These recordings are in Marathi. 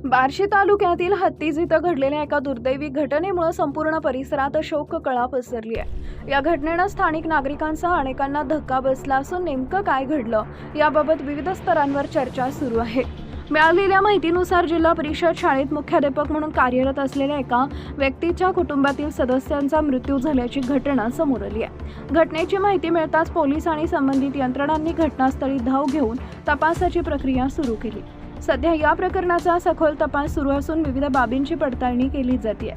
बार्शी तालुक्यातील हत्तीज इथं घडलेल्या एका दुर्दैवी घटनेमुळे संपूर्ण परिसरात शोककळा पसरली आहे। या घटनेनं स्थानिक नागरिकांसह अनेकांना धक्का बसला असून नेमकं काय घडलं याबाबत विविध स्तरांवर चर्चा सुरू आहे। मिळालेल्या माहितीनुसार जिल्हा परिषद शाळेत मुख्याध्यापक म्हणून कार्यरत असलेल्या एका व्यक्तीच्या कुटुंबातील सदस्यांचा मृत्यू झाल्याची घटना समोर आली आहे। घटनेची माहिती मिळताच पोलीस आणि संबंधित यंत्रणांनी घटनास्थळी धाव घेऊन तपासाची प्रक्रिया सुरू केली। सध्या या प्रकरणाचा सखोल तपास सुरू असून विविध बाबींची पडताळणी केली जाते।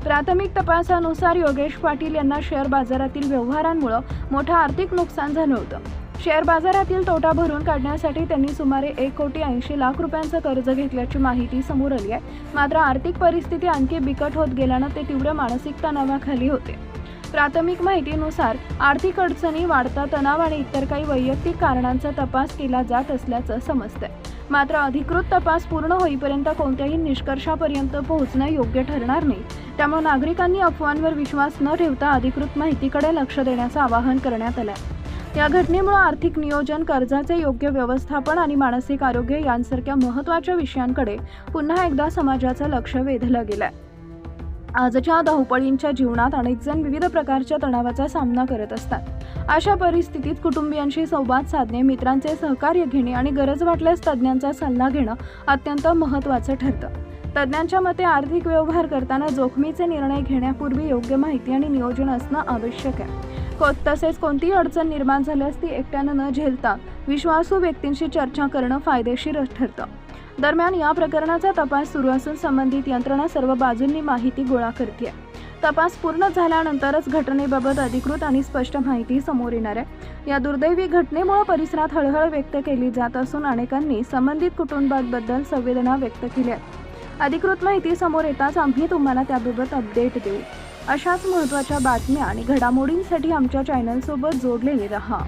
प्राथमिक तपासानुसार योगेश पाटील यांना शेअर बाजारातील व्यवहारांमुळे मोठं आर्थिक नुकसान झालं होतं। शेअर बाजारातील तोटा भरून काढण्यासाठी त्यांनी सुमारे 1,80,00,000 रुपयांचं कर्ज घेतल्याची माहिती समोर आली आहे। मात्र आर्थिक परिस्थिती आणखी बिकट होत गेल्यानं ते तीव्र मानसिक तणावाखाली होते। प्राथमिक माहितीनुसार आर्थिक अडचणी, वाढता तणाव आणि इतर काही वैयक्तिक कारणांचा तपास केला जात असल्याचं समजतंय। मात्र अधिकृत तपास पूर्ण होईपर्यंत कोणत्याही निष्कर्षापर्यंत पोहोचणं योग्य ठरणार नाही। त्यामुळे नागरिकांनी अफवांवर विश्वास न ठेवता अधिकृत माहितीकडे लक्ष देण्याचं आवाहन करण्यात आलंय। या घटनेमुळे आर्थिक नियोजन, कर्जाचे योग्य व्यवस्थापन आणि मानसिक आरोग्य यांसारख्या महत्त्वाच्या विषयांकडे पुन्हा एकदा समाजाचं लक्ष वेधलं गेलंय। आजच्या धावपळींच्या जीवनात अनेक जण विविध प्रकारच्या तणावाचा सामना करत असतात। अशा परिस्थितीत कुटुंबियांशी संवाद साधणे, मित्रांचे सहकार्य घेणे आणि गरज वाटल्यास तज्ज्ञांचा सल्ला घेणं अत्यंत महत्त्वाचं ठरतं। तज्ज्ञांच्या मते आर्थिक व्यवहार करताना जोखमीचे निर्णय घेण्यापूर्वी योग्य माहिती आणि नियोजन असणं आवश्यक आहे। तसेच कोणतीही अडचण निर्माण झाल्यास ती एकट्यानं न झेलता विश्वासू व्यक्तींशी चर्चा करणं फायदेशीर ठरतं। दरम्यान या प्रकरणाचा तपास सुरू असून संबंधित यंत्रणा सर्व बाजूंनी माहिती गोळा करते। तपास पूर्ण झाल्यानंतरच घटनेबाबत अधिकृत आणि स्पष्ट माहिती समोर येणार आहे। या दुर्दैवी घटनेमुळे परिसरात हळहळ व्यक्त केली जात असून अनेकांनी संबंधित कुटुंबांबद्दल संवेदना व्यक्त केल्या आहेत। अधिकृत माहिती समोर येताच आम्ही तुम्हाला त्याबाबत अपडेट देऊ। अशाच महत्त्वाच्या बातम्या आणि घडामोडींसाठी आमच्या चॅनलसोबत जोडलेले रहा।